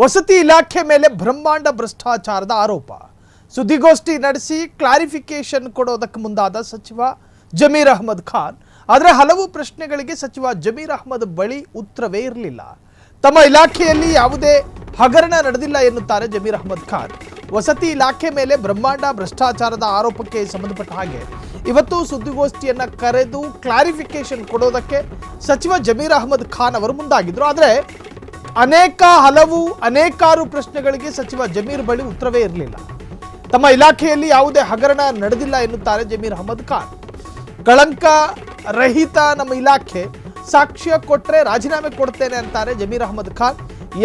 ವಸತಿ ಇಲಾಖೆ ಮೇಲೆ ಬ್ರಹ್ಮಾಂಡ ಭ್ರಷ್ಟಾಚಾರದ ಆರೋಪ. ಸುದ್ದಿಗೋಷ್ಠಿ ನಡೆಸಿ ಕ್ಲಾರಿಫಿಕೇಶನ್ ಕೊಡೋದಕ್ಕೆ ಮುಂದಾದ ಸಚಿವ ಜಮೀರ್ ಅಹ್ಮದ್ ಖಾನ್. ಆದರೆ ಹಲವು ಪ್ರಶ್ನೆಗಳಿಗೆ ಸಚಿವ ಜಮೀರ್ ಅಹ್ಮದ್ ಬಳಿ ಉತ್ತರವೇ ಇರಲಿಲ್ಲ. ತಮ್ಮ ಇಲಾಖೆಯಲ್ಲಿ ಯಾವುದೇ ಹಗರಣ ನಡೆದಿಲ್ಲ ಎನ್ನುತ್ತಾರೆ ಜಮೀರ್ ಅಹ್ಮದ್ ಖಾನ್. ವಸತಿ ಇಲಾಖೆ ಮೇಲೆ ಬ್ರಹ್ಮಾಂಡ ಭ್ರಷ್ಟಾಚಾರದ ಆರೋಪಕ್ಕೆ ಸಂಬಂಧಪಟ್ಟ ಹಾಗೆ ಇವತ್ತು ಸುದ್ದಿಗೋಷ್ಠಿಯನ್ನ ಕರೆದು ಕ್ಲಾರಿಫಿಕೇಶನ್ ಕೊಡೋದಕ್ಕೆ ಸಚಿವ ಜಮೀರ್ ಅಹ್ಮದ್ ಖಾನ್ ಅವರು ಮುಂದಾಗಿದ್ರು. ಆದರೆ ಅನೇಕಾರು ಪ್ರಶ್ನೆಗಳಿಗೆ ಸಚಿವ ಜಮೀರ್ ಬಳಿ ಉತ್ತರವೇ ಇರಲಿಲ್ಲ. ತಮ್ಮ ಇಲಾಖೆಯಲ್ಲಿ ಯಾವುದೇ ಹಗರಣ ನಡೆದಿಲ್ಲ ಎನ್ನುತ್ತಾರೆ ಜಮೀರ್ ಅಹ್ಮದ್ ಖಾನ್. ಕಳಂಕ ರಹಿತ ನಮ್ಮ ಇಲಾಖೆ, ಸಾಕ್ಷ್ಯ ಕೊಟ್ಟರೆ ರಾಜೀನಾಮೆ ಕೊಡ್ತೇನೆ ಅಂತಾರೆ ಜಮೀರ್ ಅಹ್ಮದ್ ಖಾನ್.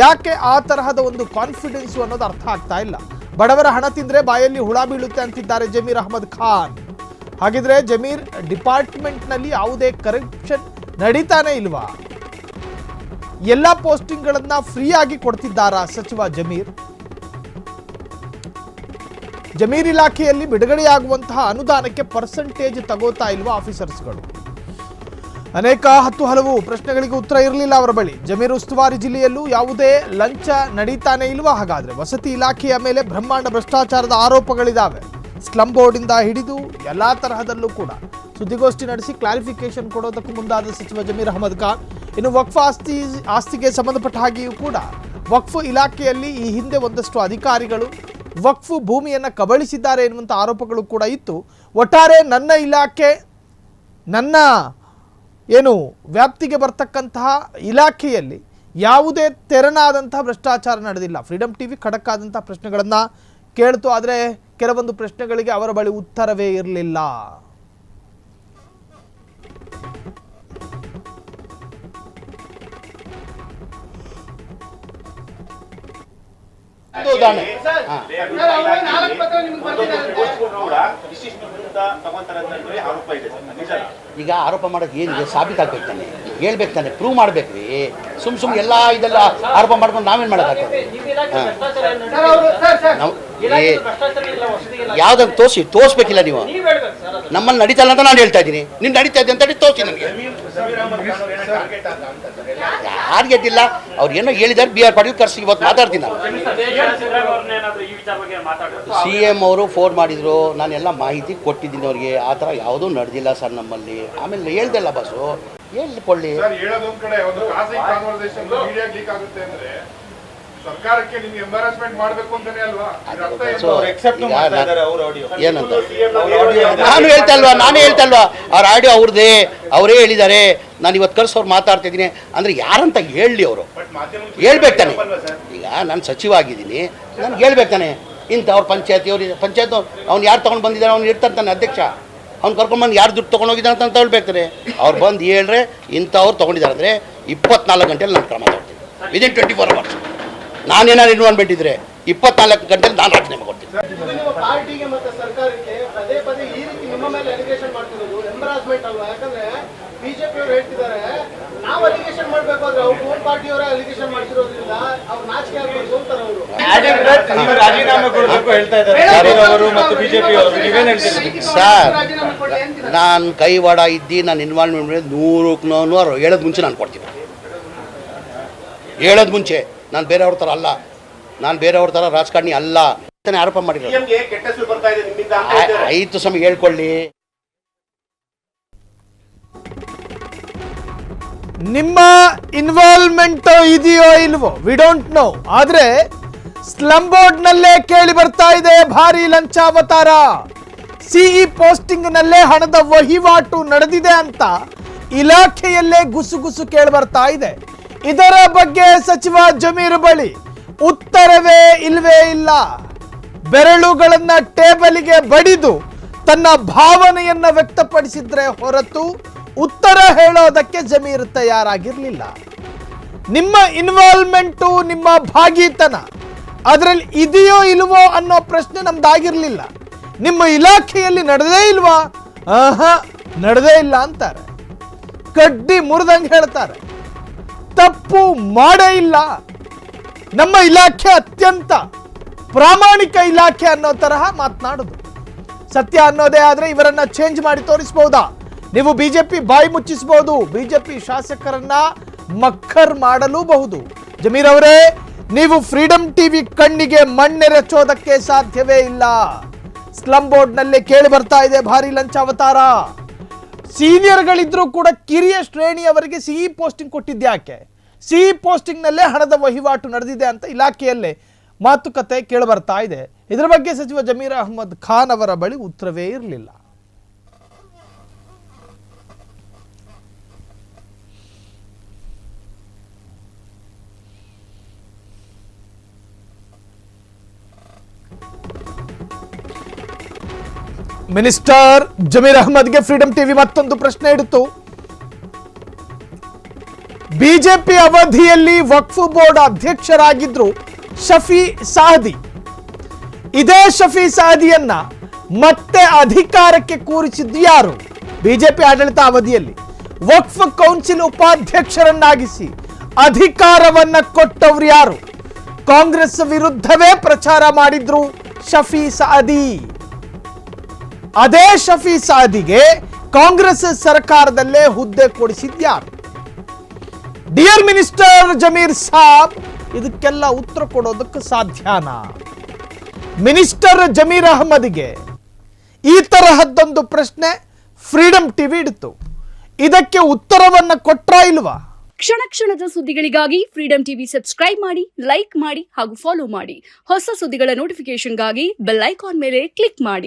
ಯಾಕೆ ಆ ತರಹದ ಒಂದು ಕಾನ್ಫಿಡೆನ್ಸ್ ಅನ್ನೋದು ಅರ್ಥ ಆಗ್ತಾ ಇಲ್ಲ. ಬಡವರ ಹಣ ತಿಂದ್ರೆ ಬಾಯಲ್ಲಿ ಹುಳ ಬೀಳುತ್ತೆ ಅಂತಿದ್ದಾರೆ ಜಮೀರ್ ಅಹ್ಮದ್ ಖಾನ್. ಹಾಗಿದ್ರೆ ಜಮೀರ್ ಡಿಪಾರ್ಟ್ಮೆಂಟ್ನಲ್ಲಿ ಯಾವುದೇ ಕರಪ್ಷನ್ ನಡೀತಾನೆ ಇಲ್ವಾ? ಎಲ್ಲ ಪೋಸ್ಟಿಂಗ್ಗಳನ್ನ ಫ್ರೀ ಆಗಿ ಕೊಡ್ತಿದ್ದಾರಾ ಸಚಿವ ಜಮೀರ್? ಜಮೀರ್ ಇಲಾಖೆಯಲ್ಲಿ ಬಿಡುಗಡೆಯಾಗುವಂತಹ ಅನುದಾನಕ್ಕೆ ಪರ್ಸೆಂಟೇಜ್ ತಗೋತಾ ಇಲ್ವಾ ಆಫೀಸರ್ಸ್ಗಳು? ಹಲವು ಪ್ರಶ್ನೆಗಳಿಗೆ ಉತ್ತರ ಇರಲಿಲ್ಲ ಅವರ ಬಳಿ. ಜಮೀರ್ ಉಸ್ತುವಾರಿ ಜಿಲ್ಲೆಯಲ್ಲೂ ಯಾವುದೇ ಲಂಚ ನಡೀತಾನೆ ಇಲ್ವಾ? ಹಾಗಾದ್ರೆ ವಸತಿ ಇಲಾಖೆಯ ಮೇಲೆ ಬ್ರಹ್ಮಾಂಡ ಭ್ರಷ್ಟಾಚಾರದ ಆರೋಪಗಳಿದಾವೆ. ಸ್ಲಂ ಬೋರ್ಡಿಂದ ಹಿಡಿದು ಎಲ್ಲಾ ತರಹದಲ್ಲೂ ಕೂಡ ಸುದ್ದಿಗೋಷ್ಠಿ ನಡೆಸಿ ಕ್ಲಾರಿಫಿಕೇಶನ್ ಕೊಡೋದಕ್ಕೂ ಮುಂದಾದ ಸಚಿವ ಜಮೀರ್ ಅಹ್ಮದ್ ಖಾನ್. ಇನ್ನು ವಕ್ಫ್ ಆಸ್ತಿಗೆ ಸಂಬಂಧಪಟ್ಟ ಹಾಗೆಯೂ ಕೂಡ ವಕ್ಫ್ ಇಲಾಖೆಯಲ್ಲಿ ಈ ಹಿಂದೆ ಒಂದಷ್ಟು ಅಧಿಕಾರಿಗಳು ವಕ್ಫ್ ಭೂಮಿಯನ್ನು ಕಬಳಿಸಿದ್ದಾರೆ ಎನ್ನುವಂಥ ಆರೋಪಗಳು ಕೂಡ ಇತ್ತು. ಒಟ್ಟಾರೆ ನನ್ನ ಇಲಾಖೆ, ನನ್ನ ವ್ಯಾಪ್ತಿಗೆ ಬರ್ತಕ್ಕಂತಹ ಇಲಾಖೆಯಲ್ಲಿ ಯಾವುದೇ ತೆರನಾದಂತಹ ಭ್ರಷ್ಟಾಚಾರ ನಡೆದಿಲ್ಲ. ಫ್ರೀಡಮ್ ಟಿವಿ ಖಡಕ್ ಆದಂತಹ ಪ್ರಶ್ನೆಗಳನ್ನು ಕೇಳ್ತು. ಆದರೆ ಕೆಲವೊಂದು ಪ್ರಶ್ನೆಗಳಿಗೆ ಅವರ ಬಳಿ ಉತ್ತರವೇ ಇರಲಿಲ್ಲ. ಈಗ ಆರೋಪ ಮಾಡೋಕೆ ಏನಿದೆ? ಸಾಬೀತಾಗಬೇಕು ತಾನೆ, ಹೇಳ್ಬೇಕು ತಾನೆ, ಪ್ರೂವ್ ಮಾಡ್ಬೇಕ್ರಿ. ಸುಮ್ ಎಲ್ಲ ಇದೆಲ್ಲ ಆರೋಪ ಮಾಡ್ಕೊಂಡು ನಾವೇನು ಮಾಡೋಕ್ಕಾಗ್ತದೆ? ಯಾವ್ದನ್ನು ತೋರಿಸ್ಬೇಕಿಲ್ಲ ನೀವು. ನಮ್ಮಲ್ಲಿ ನಡೀತಲ್ಲ ಅಂತ ನಾನು ಹೇಳ್ತಾ ಇದ್ದೀನಿ. ನೀನು ನಡೀತಾ ಇದ್ದೆ ಅಂತ ತೋರಿಸಿ ನನಗೆ. ಟಾರ್ಗೆಟ್ ಇಲ್ಲ. ಅವ್ರು ಏನೋ ಹೇಳಿದ್ದಾರೆ, ಬಿ ಆರ್ ಪಾಟೀಲ್ ಕರ್ಸಿ ಇವತ್ತು ಮಾತಾಡ್ತೀನಿ ನಾನು. CM ಅವರು ಫೋನ್ ಮಾಡಿದ್ರು, ನಾನೆಲ್ಲ ಮಾಹಿತಿ ಕೊಟ್ಟಿದ್ದೀನಿ ಅವ್ರಿಗೆ. ಆ ಥರ ಯಾವುದೂ ನಡೆದಿಲ್ಲ ಸರ್ ನಮ್ಮಲ್ಲಿ. ಆಮೇಲೆ ಹೇಳ್ದಲ್ಲ ಬಸ್ಸು, ಹೇಳ್ಕೊಳ್ಳಿ. ಸರ್ಕಾರಕ್ಕೆ ನಿಮಗೆ ಎಂಬಾರಸ್ಮೆಂಟ್ ಮಾಡಬೇಕು ಅಂತಾನೆ ಅಲ್ವಾ? ಏನಂತ ನಾನೇ ಹೇಳ್ತಾ ಇಲ್ವಾ? ಅವ್ರ ಆಡಿಯೋ ಅವ್ರದ್ದೇ, ಅವರೇ ಹೇಳಿದ್ದಾರೆ. ನಾನು ಇವತ್ತು ಕರ್ಸೋರು ಮಾತಾಡ್ತಾ ಇದ್ದೀನಿ ಅಂದರೆ ಯಾರಂತ ಹೇಳಲಿ ಅವರು. ಹೇಳ್ಬೇಕು ತಾನೆ. ಈಗ ನಾನು ಸಚಿವ ಆಗಿದ್ದೀನಿ, ನನಗೆ ಹೇಳ್ಬೇಕು ತಾನೆ. ಇಂಥವ್ರು ಪಂಚಾಯತ್ ಅವ್ನು ಯಾರು ತೊಗೊಂಡು ಬಂದಿದ್ದಾರೆ, ಅವ್ನು ಇರ್ತಾರೆ ತಾನೆ ಅಧ್ಯಕ್ಷ. ಅವ್ನು ಕರ್ಕೊಂಡ್ಬಂದು ಯಾರು ದುಡ್ಡು ತೊಗೊಂಡೋಗಿದ್ದಾನೆ ಅಂತ ಹೇಳ್ಬೇಕಾರೆ. ಅವ್ರು ಬಂದು ಹೇಳ್ರೆ ಇಂಥವ್ರು ತೊಗೊಂಡಿದ್ದಾರೆ ಅಂದರೆ 24 ಗಂಟೆಯಲ್ಲಿ ನಾನು ಕ್ರಮ ತಗೊಳ್ತೀನಿ. Within 24 hours. ನಾನೇನಾದ್ರು ಇನ್ವಾಲ್ವ್ಮೆಂಟ್ ಇದ್ರೆ 24 ಗಂಟೆಯಲ್ಲಿ ನಾನು ರಾಜೀನಾಮೆ ಕೊಡ್ತೀನಿ. ಪಾರ್ಟಿಗೆ ಮತ್ತು ಸರ್ಕಾರಕ್ಕೆ ಪದೇ ಪದೇ ಈ ರೀತಿ ನಿಮ್ಮ ಮೇಲೆ ಅಲಿಗೇಷನ್ ಮಾಡ್ತಿರೋದು ಎಂಬರಾಸ್ಮೆಂಟ್ ಅಲ್ವಾ? ಯಾಕಂದ್ರೆ ಬಿಜೆಪಿ ಅವರು ಹೇಳ್ತಿದ್ದಾರೆ, ನಾವು ಅಲಿಗೇಷನ್ ಮಾಡಬೇಕಾದ್ರೆ ಅವ್ರು ಓನ್ ಪಾರ್ಟಿಯವರ ಅಲಿಗೇಷನ್ ಮಾಡ್ತಿರೋದ್ರಿಂದ ಅವ್ರು ನಾಚಿಕೆ ಆಗ್ಬೇಕು ಅಂತಾರೆ ಅವರು. ರಾಜೀನಾಮೆ ಕೊಡಬೇಕು ಹೇಳ್ತಾ ಇದ್ದಾರೆ ಅವರು ಮತ್ತು ಬಿಜೆಪಿ ಅವರು. ನೀವೇನು ಹೇಳ್ತೀರಿ ಸರ್? ನಾನು ಕೈವಾಡ ಇದ್ದು ನಾನು ಇನ್ವಾಲ್ವ್ಮೆಂಟ್ 100 ಹೇಳೋದು ಮುಂಚೆ ನಾನು ಕೊಡ್ತೀನಿ. ಹೇಳೋದು ಮುಂಚೆ. ನಾನು ಬೇರೆಯವ್ರ ಥರ ಅಲ್ಲ, ನಾನು ಬೇರೆಯವ್ರ ಥರ ರಾಜಕಾರಣಿ ಅಲ್ಲ ಅಂತಾನೆ ಆರೋಪ ಮಾಡಿರೋದು. ಆಯಿತು ಸಮಯ ಹೇಳ್ಕೊಳ್ಳಿ. ನಿಮ್ಮ ಇನ್ವಾಲ್ವ್ಮೆಂಟ್ ಇದೆಯೋ ಇಲ್ವೋ ವಿ ಡೋಂಟ್ ನೋ. ಆದ್ರೆ ಸ್ಲಂ ಬೋರ್ಡ್ ನಲ್ಲೇ ಕೇಳಿ ಬರ್ತಾ ಇದೆ ಭಾರಿ ಲಂಚಾವತಾರ. ಸಿಇ ಪೋಸ್ಟಿಂಗ್ ನಲ್ಲೇ ಹಣದ ವಹಿವಾಟು ನಡೆದಿದೆ ಅಂತ ಇಲಾಖೆಯಲ್ಲೇ ಗುಸುಗುಸು ಕೇಳಿ ಬರ್ತಾ ಇದೆ. ಇದರ ಬಗ್ಗೆ ಸಚಿವ ಜಮೀರ್ ಬಳಿ ಉತ್ತರವೇ ಇಲ್ವೇ ಇಲ್ಲ. ಬೆರಳುಗಳನ್ನ ಟೇಬಲಿಗೆ ಬಡಿದು ತನ್ನ ಭಾವನೆಯನ್ನ ವ್ಯಕ್ತಪಡಿಸಿದ್ರೆ ಹೊರತು ಉತ್ತರ ಹೇಳೋದಕ್ಕೆ ಜಮೀರ್ ತಯಾರಾಗಿರ್ಲಿಲ್ಲ. ನಿಮ್ಮ ಇನ್ವಾಲ್ವ್ಮೆಂಟು, ನಿಮ್ಮ ಭಾಗಿತನ ಅದರಲ್ಲಿ ಇದೆಯೋ ಇಲ್ವೋ ಅನ್ನೋ ಪ್ರಶ್ನೆ ನಮ್ದಾಗಿರ್ಲಿಲ್ಲ. ನಿಮ್ಮ ಇಲಾಖೆಯಲ್ಲಿ ನಡೆದೇ ಇಲ್ವಾ? ನಡೆದೇ ಇಲ್ಲ ಅಂತಾರೆ. ಕಡ್ಡಿ ಮುರಿದಂಗೆ ಹೇಳ್ತಾರೆ. ತಪ್ಪು ಮಾಡೇ ಇಲ್ಲ. ನಮ್ಮ ಇಲಾಖೆ ಅತ್ಯಂತ ಪ್ರಾಮಾಣಿಕ ಇಲಾಖೆ ಅನ್ನೋ ತರಹ ಮಾತನಾಡುದು. ಸತ್ಯ ಅನ್ನೋದೇ ಆದ್ರೆ ಇವರನ್ನ ಚೇಂಜ್ ಮಾಡಿ ತೋರಿಸಬಹುದಾ? ನೀವು ಬಿಜೆಪಿ ಬಾಯಿ ಮುಚ್ಚಿಸಬಹುದು, ಬಿಜೆಪಿ ಶಾಸಕರನ್ನ ಮಕ್ಕರ್ ಮಾಡಲೂಬಹುದು. ಜಮೀರ್ ಅವರೇ, ನೀವು ಫ್ರೀಡಂ ಟಿವಿ ಕಣ್ಣಿಗೆ ಮಣ್ಣೆರಚೋದಕ್ಕೆ ಸಾಧ್ಯವೇ ಇಲ್ಲ. ಸ್ಲಂ ಬೋರ್ಡ್ನಲ್ಲಿ ಕೇಳಿ ಬರ್ತಾ ಇದೆ ಭಾರಿ ಲಂಚಾವತಾರ. ಸೀನಿಯರ್ಗಳಿದ್ರೂ ಕೂಡ ಕಿರಿಯ ಶ್ರೇಣಿಯವರಿಗೆ ಸಿಇ ಪೋಸ್ಟಿಂಗ್ ಕೊಟ್ಟಿದ್ಯಾಕೆ? ಸಿಇ ಪೋಸ್ಟಿಂಗ್ನಲ್ಲೇ ಹಣದ ವಹಿವಾಟು ನಡೆದಿದೆ ಅಂತ ಇಲಾಖೆಯಲ್ಲೇ ಮಾತುಕತೆ ಕೇಳಿ ಬರ್ತಾ ಇದೆ. ಇದರ ಬಗ್ಗೆ ಸಚಿವ ಜಮೀರ್ ಅಹ್ಮದ್ ಖಾನ್ ಅವರ ಬಳಿ ಉತ್ತರವೇ ಇರಲಿಲ್ಲ. ಮಿನಿಸ್ಟರ್ ಜಮೀರ್ ಅಹ್ಮದ್ಗೆ ಫ್ರೀಡಂ ಟಿವಿ ಮತ್ತೊಂದು ಪ್ರಶ್ನೆ ಇಡಿತು. ಬಿಜೆಪಿ ಅವಧಿಯಲ್ಲಿ ವಕ್ಫ್ ಬೋರ್ಡ್ ಅಧ್ಯಕ್ಷರಾಗಿದ್ರು ಶಫಿ ಸಾಹದಿ. ಇದೇ ಶಫಿ ಸಾಹದಿಯನ್ನ ಮತ್ತೆ ಅಧಿಕಾರಕ್ಕೆ ಕೂರಿಸಿದ್ದು ಯಾರು? ಬಿಜೆಪಿ ಆಡಳಿತ ಅವಧಿಯಲ್ಲಿ ವಕ್ಫ್ ಕೌನ್ಸಿಲ್ ಉಪಾಧ್ಯಕ್ಷರನ್ನಾಗಿಸಿ ಅಧಿಕಾರವನ್ನ ಕೊಟ್ಟವ್ರು ಯಾರು? ಕಾಂಗ್ರೆಸ್ ವಿರುದ್ಧವೇ ಪ್ರಚಾರ ಮಾಡಿದ್ರು ಶಫಿ ಸಾಹದಿ. ಅದೇ ಶಫಿ ಸಾದಿಗೆ ಕಾಂಗ್ರೆಸ್ ಸರ್ಕಾರದಲ್ಲೇ ಹುದ್ದೆ ಕೊಡಿಸಿದ್ಯಾರು? ಡಿಯರ್ ಮಿನಿಸ್ಟರ್ ಜಮೀರ್ ಸಾಬ್, ಇದಕ್ಕೆಲ್ಲ ಉತ್ತರ ಕೊಡೋದಕ್ಕೆ ಸಾಧ್ಯನಾ? ಮಿನಿಸ್ಟರ್ ಜಮೀರ್ ಅಹ್ಮದ್ಗೆ ಈ ತರಹದ್ದೊಂದು ಪ್ರಶ್ನೆ ಫ್ರೀಡಂ ಟಿವಿ ಇಡಿತು. ಇದಕ್ಕೆ ಉತ್ತರವನ್ನ ಕೊಟ್ರಾ ಇಲ್ವಾ? ಕ್ಷಣ ಕ್ಷಣದ ಸುದ್ದಿಗಳಿಗಾಗಿ ಫ್ರೀಡಂ ಟಿವಿ ಸಬ್ಸ್ಕ್ರೈಬ್ ಮಾಡಿ, ಲೈಕ್ ಮಾಡಿ ಹಾಗೂ ಫಾಲೋ ಮಾಡಿ. ಹೊಸ ಸುದ್ದಿಗಳ ನೋಟಿಫಿಕೇಶನ್ಗಾಗಿ ಬೆಲ್ ಐಕಾನ್ ಮೇಲೆ ಕ್ಲಿಕ್ ಮಾಡಿ.